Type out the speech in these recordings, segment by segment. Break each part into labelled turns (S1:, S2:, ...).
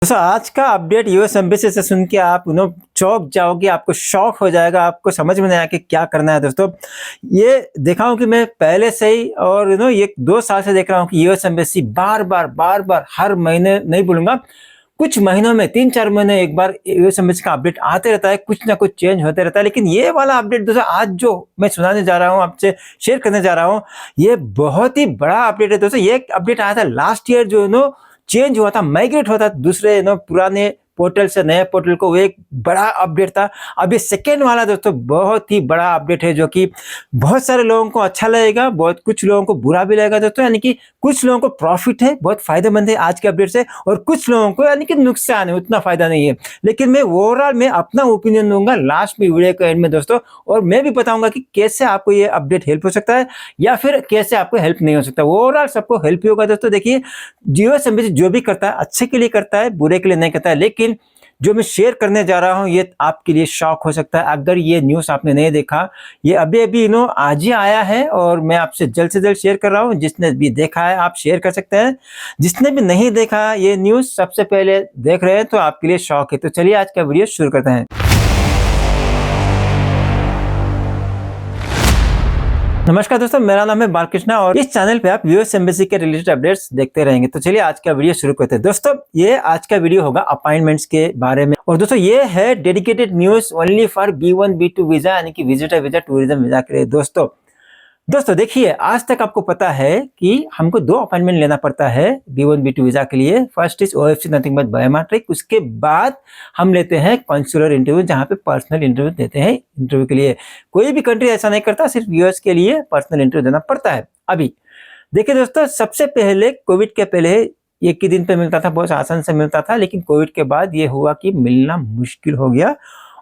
S1: दोस्तों आज का अपडेट यूएस एम्बेसी से सुन के आप चौंक जाओगे, आपको शॉक हो जाएगा, आपको समझ में नहीं आया कि क्या करना है। दोस्तों ये देखा हूं कि मैं पहले से ही और ये 2 साल से देख रहा हूं कि यूएस एम्बेसी बार बार हर महीने नहीं बोलूंगा, कुछ महीनों में 3-4 महीने एक बार यूएस एम्बेसी का अपडेट आते रहता है, कुछ ना कुछ चेंज होते रहता है। लेकिन ये वाला अपडेट दोस्तों आज जो मैं सुनाने जा रहा हूँ, आपसे शेयर करने जा रहा हूँ, ये बहुत ही बड़ा अपडेट है। दोस्तों ये अपडेट आया था लास्ट ईयर, जो चेंज हुआ था, माइग्रेट हुआ था दूसरे पुराने पोर्टल से नए पोर्टल को, वो एक बड़ा अपडेट था। अब ये सेकेंड वाला दोस्तों बहुत ही बड़ा अपडेट है, जो कि बहुत सारे लोगों को अच्छा लगेगा, बहुत कुछ लोगों को बुरा भी लगेगा दोस्तों। यानी कि कुछ लोगों को प्रॉफिट है, बहुत फायदेमंद है आज के अपडेट से, और कुछ लोगों को यानी कि नुकसान है, उतना फायदा नहीं है। लेकिन मैं ओवरऑल में अपना ओपिनियन दूंगा लास्ट में वीडियो के एंड में दोस्तों, और मैं भी बताऊंगा कि कैसे आपको ये अपडेट हेल्प हो सकता है या फिर कैसे आपको हेल्प नहीं हो सकता। ओवरऑल सबको हेल्प ही होगा दोस्तों। देखिए यूएस एम्बेसी जो भी करता है अच्छे के लिए करता है, बुरे के लिए नहीं करता है। लेकिन जो मैं शेयर करने जा रहा हूं ये आपके लिए शॉक हो सकता है अगर ये न्यूज़ आपने नहीं देखा। ये अभी आज ही आया है और मैं आपसे जल्द से जल्द शेयर कर रहा हूं। जिसने भी देखा है आप शेयर कर सकते हैं, जिसने भी नहीं देखा ये न्यूज़ सबसे पहले देख रहे हैं तो आपके लिए शॉक है। तो चलिए आज का वीडियो शुरू करते हैं। नमस्कार दोस्तों, मेरा नाम है बालकृष्णा और इस चैनल पे आप यूएस एम्बेसी के रिलेटेड अपडेट्स देखते रहेंगे। तो चलिए आज का वीडियो शुरू करते हैं। दोस्तों ये आज का वीडियो होगा अपॉइंटमेंट्स के बारे में, और दोस्तों ये है dedicated news only for B1 B2 visa, यानी कि विजिटर वीजा, टूरिज्म वीजा के लिए। दोस्तों देखिए, आज तक आपको पता है कि हमको 2 अपॉइंटमेंट लेना पड़ता है B1 B2 वीजा के लिए। First is OFC, nothing but biometric. उसके बाद हम लेते हैं कॉन्सुलर इंटरव्यू, जहां पे पर्सनल इंटरव्यू देते हैं। इंटरव्यू के लिए कोई भी कंट्री ऐसा नहीं करता, सिर्फ यूएस के लिए पर्सनल इंटरव्यू देना पड़ता है। अभी देखिए दोस्तों, सबसे पहले कोविड के पहले एक ही दिन पे मिलता था, बहुत आसान से मिलता था। लेकिन कोविड के बाद ये हुआ कि मिलना मुश्किल हो गया,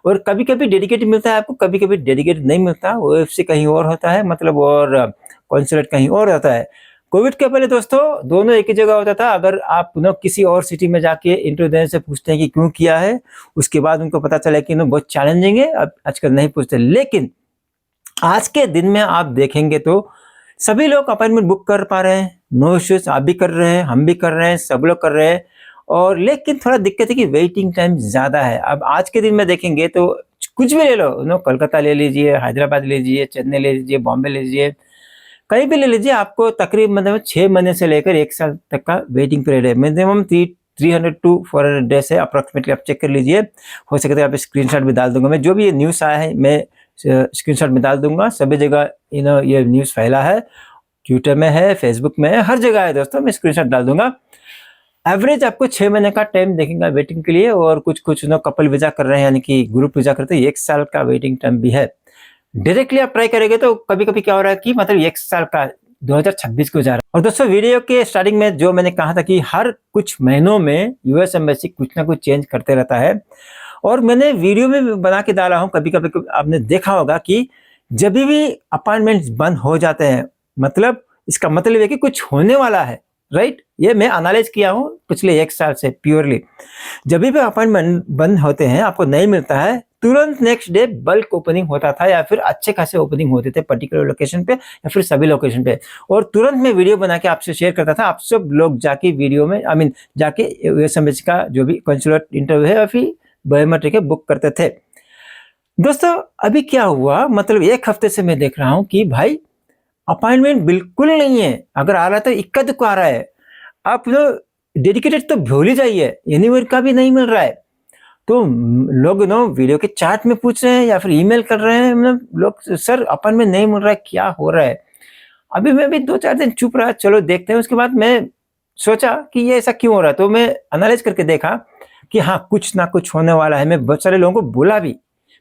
S1: और कभी कभी डेडिकेटेड मिलता है आपको, कभी कभी डेडिकेटेड नहीं मिलता। OFC कहीं और होता है मतलब, और कॉन्सुलेट कहीं और होता है। कोविड के पहले दोस्तों दोनों एक ही जगह होता था। अगर आप किसी और सिटी में जाके इंटरव्यू देने से पूछते हैं कि क्यों किया है, उसके बाद उनको पता चला कि बहुत चैलेंजिंग है, अब आजकल नहीं पूछते। लेकिन आज के दिन में आप देखेंगे तो सभी लोग अपॉइंटमेंट बुक कर पा रहे हैं, नो इश्यूज। आप भी कर रहे हैं, हम भी कर रहे हैं, सब लोग कर रहे हैं। और लेकिन थोड़ा दिक्कत है कि वेटिंग टाइम ज़्यादा है। अब आज के दिन में देखेंगे तो कुछ भी ले लो, कोलकाता ले लीजिए, हैदराबाद ले लीजिए, चेन्नई ले लीजिए, बॉम्बे ले लीजिए, कहीं भी ले लीजिए, आपको तकरीबन मतलब 6 महीने से लेकर 1 साल तक का वेटिंग पीरियड है। मिनिमम 300 टू 400 डेज है अप्रॉक्सीमेटली। आप चेक कर लीजिए, हो सके तो आप स्क्रीनशॉट भी डाल दूंगा मैं। जो भी ये न्यूज़ आया है मैं स्क्रीनशॉट में डाल दूंगा। सभी जगह ये न्यूज़ फैला है, ट्विटर में है, फेसबुक में है, हर जगह है दोस्तों। मैं स्क्रीनशॉट डाल दूंगा। एवरेज आपको 6 महीने का टाइम देखेंगे वेटिंग के लिए, और कुछ कपल वीजा कर रहे हैं, यानी कि ग्रुप वीजा करते हैं, 1 साल का वेटिंग टाइम भी है। डायरेक्टली आप ट्राई करेंगे तो कभी कभी क्या हो रहा है कि मतलब 1 साल का 2026 को जा रहा है। और दोस्तों वीडियो के स्टार्टिंग में जो मैंने कहा था कि हर कुछ महीनों में यूएस एम्बेसी कुछ ना कुछ चेंज करते रहता है, और मैंने वीडियो में बना के डाला हूं। कभी कभी आपने देखा होगा कि जब भी अपॉइंटमेंट्स बंद हो जाते हैं, मतलब इसका मतलब है कि कुछ होने वाला है, राइट। ये मैं एनालाइज किया हूँ पिछले 1 साल से प्योरली। जब भी अपॉइंटमेंट बंद होते हैं, आपको नहीं मिलता है, तुरंत नेक्स्ट डे बल्क ओपनिंग होता था, या फिर अच्छे खासे ओपनिंग होते थे पर्टिकुलर लोकेशन पे या फिर सभी लोकेशन पे। और तुरंत मैं वीडियो बना के आपसे शेयर करता था। आप सब लोग जाके वीडियो में जाके यूएस एम्बेसी का जो भी कंसुलर इंटरव्यू है या फिर बायोमेट्रिक है बुक करते थे। दोस्तों अभी क्या हुआ, मतलब 1 हफ्ते से मैं देख रहा हूँ कि भाई अपॉइंटमेंट बिल्कुल नहीं है। अगर आ रहा है तो इक्का दुक्का आ रहा है। आप डेडिकेटेड तो भूल ही जाइए, एनीवेयर का भी नहीं मिल रहा है। तो लोग वीडियो के चैट में पूछ रहे हैं या फिर ईमेल कर रहे हैं, मतलब लोग, सर अपॉइंटमेंट नहीं मिल रहा है, क्या हो रहा है। अभी मैं भी 2-4 दिन चुप रहा, चलो देखते हैं। उसके बाद मैं सोचा कि ये ऐसा क्यों हो रहा है, तो मैं एनालाइज करके देखा कि हाँ कुछ ना कुछ होने वाला है। मैं बहुत सारे लोगों को बोला भी,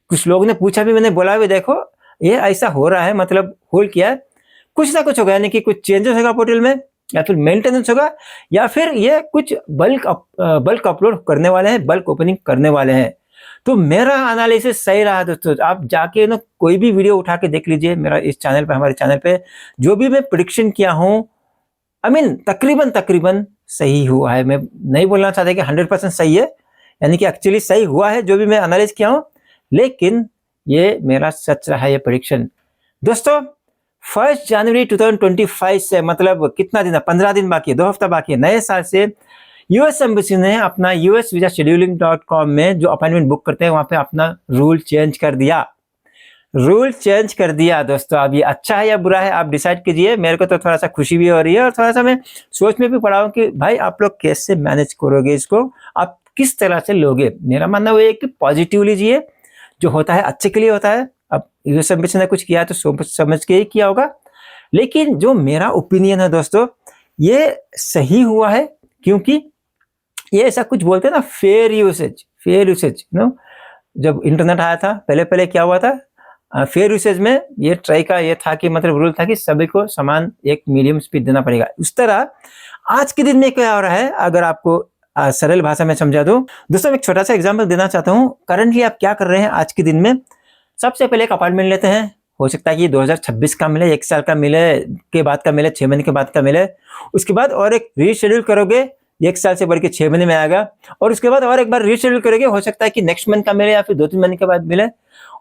S1: कुछ लोगों ने पूछा भी, मैंने बोला भी, देखो ये ऐसा हो रहा है, मतलब होल्ड किया है, कुछ ना कुछ होगा, यानी कि कुछ चेंजेस होगा पोर्टल में, या फिर मेंटेनेंस होगा, या फिर ये कुछ बल्क अपलोड करने वाले हैं, बल्क ओपनिंग करने वाले हैं। तो मेरा एनालिसिस सही रहा दोस्तों। आप जाके कोई भी वीडियो उठा के देख लीजिए मेरा इस चैनल पे, हमारे चैनल पे, जो भी मैं प्रेडिक्शन किया हूँ, तकरीबन सही हुआ है। मैं नहीं बोलना चाहता कि 100% सही है, यानी कि एक्चुअली सही हुआ है जो भी मैं एनालाइज किया हूँ, लेकिन ये मेरा सच रहा है ये प्रेडिक्शन। दोस्तों 1 जनवरी 2025 से, मतलब कितना दिन है, 15 दिन बाकी है, 2 हफ्ता बाकी है नए साल से। यूएस एम्बेसी ने अपना usvisascheduling.com में जो अपॉइंटमेंट बुक करते हैं वहां पे अपना रूल चेंज कर दिया। रूल चेंज कर दिया दोस्तों। अब ये अच्छा है या बुरा है आप डिसाइड कीजिए। मेरे को तो थोड़ा सा खुशी भी हो रही है और थोड़ा सा मैं सोच में भी पड़ा हूँ कि भाई आप लोग कैसे मैनेज करोगे इसको, आप किस तरह से लोगे। मेरा मानना वो है कि पॉजिटिव लीजिए, जो होता है अच्छे के लिए होता है। अब यूएस एम्बेसी ने कुछ किया तो सोच समझ के ही किया होगा, लेकिन जो मेरा ओपिनियन है दोस्तों ये सही हुआ है, क्योंकि ये ऐसा कुछ बोलते हैं ना फेयर यूसेज नो। जब इंटरनेट आया था पहले पहले क्या हुआ था, फेयर यूसेज में ये ट्राई का ये था कि मतलब रूल था कि सभी को समान एक मीडियम स्पीड देना पड़ेगा। उस तरह आज के दिन में क्या हो रहा है, अगर आपको सरल भाषा में समझा दूं दोस्तों, मैं एक छोटा सा एग्जांपल देना चाहता हूं। करंटली आप क्या कर रहे हैं आज के दिन में, सबसे पहले एक अपार्टमेंट लेते हैं। हो सकता है कि 2026 का मिले, 1 साल का मिले, के बाद का मिले, 6 महीने के बाद का मिले। उसके बाद और एक रीशेड्यूल करोगे, 1 साल से बढ़ के 6 महीने में आएगा। और उसके बाद और एक बार रीशेड्यूल करोगे, हो सकता है कि नेक्स्ट मंथ का मिले या फिर 2-3 महीने के बाद मिले।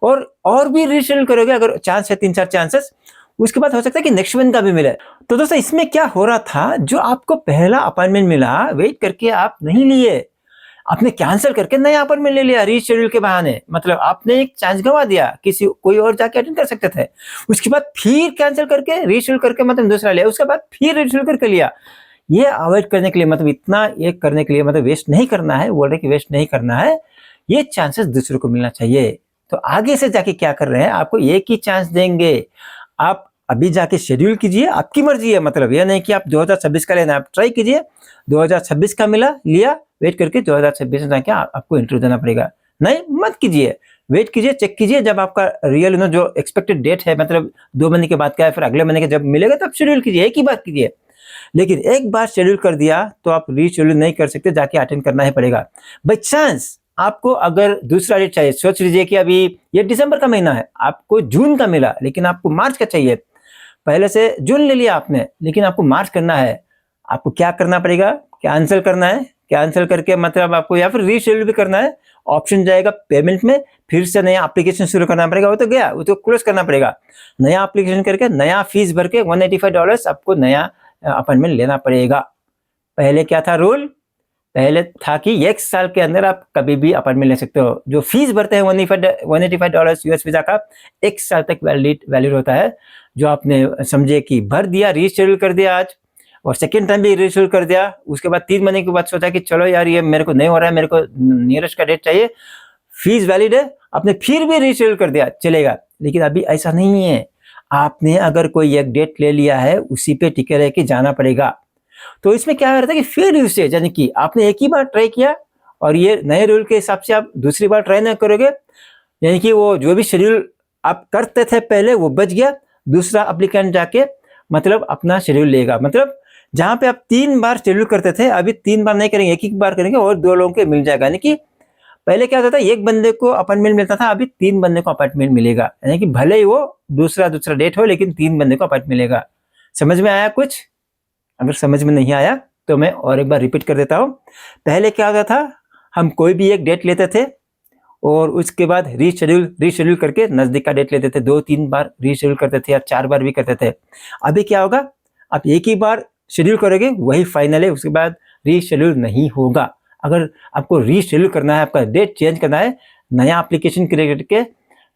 S1: और भी रीशेड्यूल करोगे अगर चांस है, 3-4 चांसेस, उसके बाद हो सकता है कि नेक्स्ट मंथ का भी मिले। तो दोस्तों इसमें क्या हो रहा था, जो आपको पहला अपॉइंटमेंट मिला वेट करके आप नहीं लिए, आपने कैंसिल करके नया अपॉइंटमेंट ले लिया रीशेड्यूल के बहाने। मतलब आपने एक चांस गंवा दिया, किसी कोई और जाके अटेंड कर सकते थे। उसके बाद फिर कैंसिल करके रीशेड्यूल करके मतलब दूसरा लिया, उसके बाद फिर रीशेड्यूल करके लिया। ये अवॉइड करने के लिए, मतलब इतना ये करने के लिए, मतलब वेस्ट नहीं करना है, बोल रहे कि वेस्ट नहीं करना है, ये चांसेस दूसरों को मिलना चाहिए। तो आगे से जाके क्या कर रहे हैं, आपको एक ही चांस देंगे। आप अभी जाके शेड्यूल कीजिए, आपकी मर्जी है। मतलब ये नहीं कि आप 2026 का लेना, आप ट्राई कीजिए। 2026 का मिला लिया, वेट करके 2026 में जाके आपको इंटरव्यू देना पड़ेगा। नहीं मत कीजिए, वेट कीजिए, चेक कीजिए। जब आपका रियल जो एक्सपेक्टेड डेट है, मतलब 2 महीने के बाद का है, फिर अगले महीने के जब मिलेगा तब शेड्यूल कीजिए, एक ही बार कीजिए। लेकिन एक बार शेड्यूल कर दिया तो आप रीशेड्यूल नहीं कर सकते, जाके अटेंड करना ही पड़ेगा। बाई चांस आपको अगर दूसरा डेट चाहिए, सोच लीजिए कि अभी ये दिसंबर का महीना है, आपको जून का मिला लेकिन आपको मार्च का चाहिए। पहले से जून ले लिया आपने, लेकिन आपको मार्च करना है। आपको क्या करना पड़ेगा, कैंसिल करना है। कैंसिल करके मतलब आपको या फिर रीशेड्यूल भी करना है। ऑप्शन जाएगा पेमेंट में, फिर से नया एप्लीकेशन शुरू करना पड़ेगा। वो तो गया, वो तो क्लोज करना पड़ेगा। नया एप्लीकेशन करके नया फीस भर के $185 आपको नया अपॉइंटमेंट लेना पड़ेगा। पहले क्या था रूल, पहले था कि 1 साल के अंदर आप कभी भी अपॉइंटमेंट ले सकते हो। जो फीस भरते हैं $185 यूएस वीजा का 1 साल तक वैलिड होता है। जो आपने समझे कि भर दिया, रीशेड्यूल कर दिया आज, और सेकेंड टाइम भी रीशेड्यूल कर दिया, उसके बाद 3 महीने के बाद सोचा कि चलो यार ये मेरे को नहीं हो रहा है, मेरे को नियरेस्ट का डेट चाहिए, फीस वैलिड है, आपने फिर भी रीशेड्यूल कर दिया, चलेगा। लेकिन अभी ऐसा नहीं है। आपने अगर कोई एक डेट ले लिया है, उसी पे टिके रह के जाना पड़ेगा। तो इसमें क्या रहता है कि फेयर यूसेज, यानी कि आपने एक ही बार ट्राई किया और ये नए रूल के हिसाब से आप दूसरी बार ट्राई नहीं करोगे, यानी कि वो जो भी शेड्यूल आप करते थे पहले वो बच गया। दूसरा एप्लीकेंट जाके मतलब अपना शेड्यूल लेगा। मतलब जहां पे आप 3 बार शेड्यूल करते थे, अभी 3 बार नहीं करेंगे, एक ही बार करेंगे और 2 लोगों के मिल जाएगा। यानी कि पहले क्या होता था, एक बंदे को अपॉइंटमेंट मिलता था, अभी 3 बंदे को अपॉइंटमेंट मिलेगा। यानी कि भले ही वो दूसरा डेट हो, लेकिन 3 बंदे को अपॉइंटमेंट मिलेगा। समझ में आया कुछ? अगर समझ में नहीं आया तो मैं और एक बार रिपीट कर देता हूं। पहले क्या होता था, हम कोई भी एक डेट लेते थे और उसके बाद रीशेड्यूल करके नजदीक का डेट लेते थे। 2-3 बार रीशेड्यूल करते थे या 4 बार भी करते थे। अभी क्या होगा, आप एक ही बार शेड्यूल करोगे, वही फाइनल है, उसके बाद रीशेड्यूल नहीं होगा। अगर आपको रीशेड्यूल करना है, आपका डेट चेंज करना है, नया एप्लीकेशन क्रिएट करके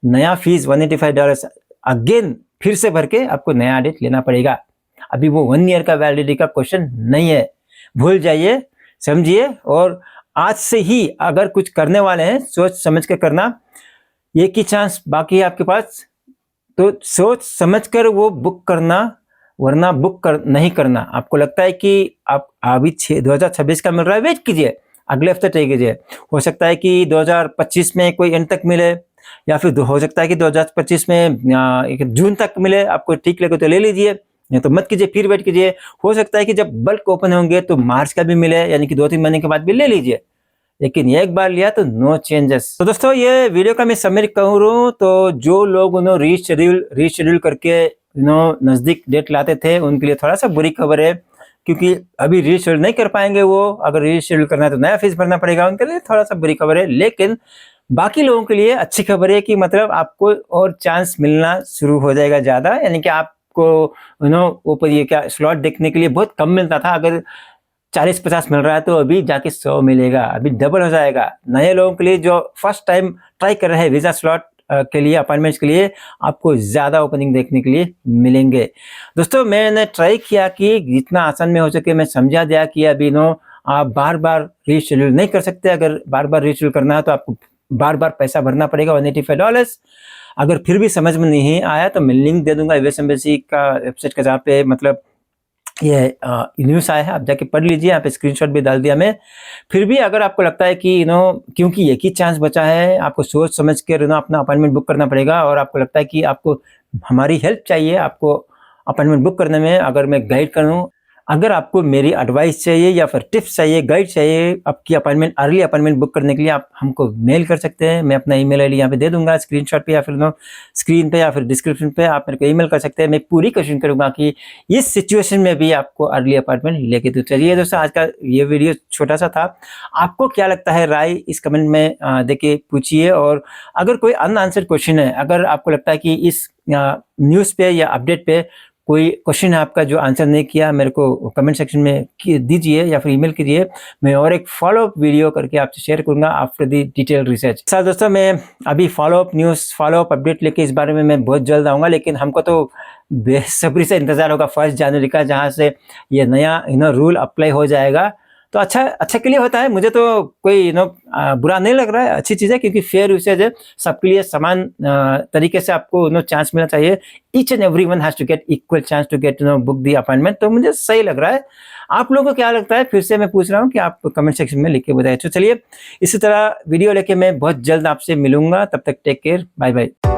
S1: नया फीस $185 अगेन फिर से भर के आपको नया डेट लेना पड़ेगा। अभी वो 1 ईयर का वैलिडिटी का क्वेश्चन नहीं है, भूल जाइए, समझिए। और आज से ही अगर कुछ करने वाले हैं, सोच समझ कर करना। एक ही चांस बाकी है आपके पास, तो सोच समझ कर वो बुक करना, वरना नहीं करना। आपको लगता है कि आप अभी 2026 का मिल रहा है, वेट कीजिए, अगले हफ्ते ट्राई कीजिए। हो सकता है कि 2025 में कोई एंड तक मिले, या फिर हो सकता है कि 2025 में जून तक मिले। आपको ठीक लगे तो ले लीजिए, नहीं तो मत कीजिए, फिर वेट कीजिए। हो सकता है कि जब बल्क ओपन होंगे तो मार्च का भी मिले, यानी कि 2-3 महीने के बाद भी ले लीजिए। लेकिन एक बार लिया तो नो चेंजेस। तो दोस्तों ये वीडियो का मैं समरी कहूँ तो जो लोग उन्होंने रीशेड्यूल करके नजदीक डेट लाते थे, उनके लिए थोड़ा सा बुरी खबर है, क्योंकि अभी रीशेड्यूल नहीं कर पाएंगे वो। अगर रीशेड्यूल करना है तो नया फीस भरना पड़ेगा, उनके लिए थोड़ा सा बुरी खबर है। लेकिन बाकी लोगों के लिए अच्छी खबर है कि मतलब आपको और चांस मिलना शुरू हो जाएगा ज़्यादा। यानी कि आपको ऊपर ये क्या स्लॉट देखने के लिए बहुत कम मिलता था। अगर 40-50 मिल रहा है तो अभी जाके 100 मिलेगा, अभी डबल हो जाएगा। नए लोगों के लिए जो फर्स्ट टाइम ट्राई कर रहे हैं वीज़ा स्लॉट के लिए, अपॉइंटमेंट्स के लिए, आपको ज़्यादा ओपनिंग देखने के लिए मिलेंगे। दोस्तों मैंने ट्राई किया कि जितना आसान में हो सके मैं समझा दिया कि अभी आप बार-बार रीशेड्यूल नहीं कर सकते। अगर बार-बार रीशेड्यूल करना है तो आपको बार-बार पैसा भरना पड़ेगा $185। अगर फिर भी समझ में नहीं आया तो मैं लिंक दे दूँगा यूएस एम्बेसी का वेबसाइट का, जहाँ पे मतलब ये न्यूज़ आया है, आप जाके पढ़ लीजिए। यहाँ पे स्क्रीनशॉट भी डाल दिया मैं। फिर भी अगर आपको लगता है कि क्योंकि एक ही चांस बचा है, आपको सोच समझ के अपना अपॉइंटमेंट बुक करना पड़ेगा, और आपको लगता है कि आपको हमारी हेल्प चाहिए, आपको अपॉइंटमेंट बुक करने में, अगर मैं गाइड करूँ, अगर आपको मेरी एडवाइस चाहिए या फिर टिप्स चाहिए, गाइड चाहिए आपकी अर्ली अपॉइंटमेंट बुक करने के लिए, आप हमको मेल कर सकते हैं। मैं अपना ईमेल आईडी यहाँ पे दे दूंगा स्क्रीनशॉट पे, या फिर स्क्रीन पे, या फिर डिस्क्रिप्शन पे आप मेरे को ईमेल कर सकते हैं। मैं पूरी कोशिश करूंगा कि इस सिचुएशन में भी आपको अर्ली अपॉइंटमेंट लेके दूं। चलिए दोस्तों, आज का ये वीडियो छोटा सा था। आपको क्या लगता है, राय इस कमेंट में देके पूछिए। और अगर कोई अनआंसर्ड क्वेश्चन है, अगर आपको लगता है कि इस न्यूज़ पे या अपडेट पे कोई क्वेश्चन है आपका जो आंसर नहीं किया, मेरे को कमेंट सेक्शन में दीजिए या फिर ईमेल कीजिए। मैं और एक फॉलोअप वीडियो करके आपसे शेयर करूंगा after the detail research. Sir दोस्तों, मैं अभी फॉलोअप न्यूज़, फॉलोअप अपडेट लेके इस बारे में मैं बहुत जल्द आऊँगा, लेकिन हमको तो बेसब्री से इंतजार होगा 1 जनवरी का, जहाँ से ये नया रूल अप्लाई हो जाएगा। तो अच्छा के लिए होता है, मुझे तो कोई बुरा नहीं लग रहा है, अच्छी चीज़ है, क्योंकि फेयर यूसेज है, सबके लिए समान तरीके से आपको चांस मिलना चाहिए। Each and everyone has to get equal chance to get book the appointment. तो मुझे सही लग रहा है। आप लोगों को क्या लगता है, फिर से मैं पूछ रहा हूँ कि आप कमेंट सेक्शन में लिख के बताइए। तो चलिए, इसी तरह वीडियो लेके मैं बहुत जल्द आपसे मिलूंगा। तब तक टेक केयर, बाय बाय।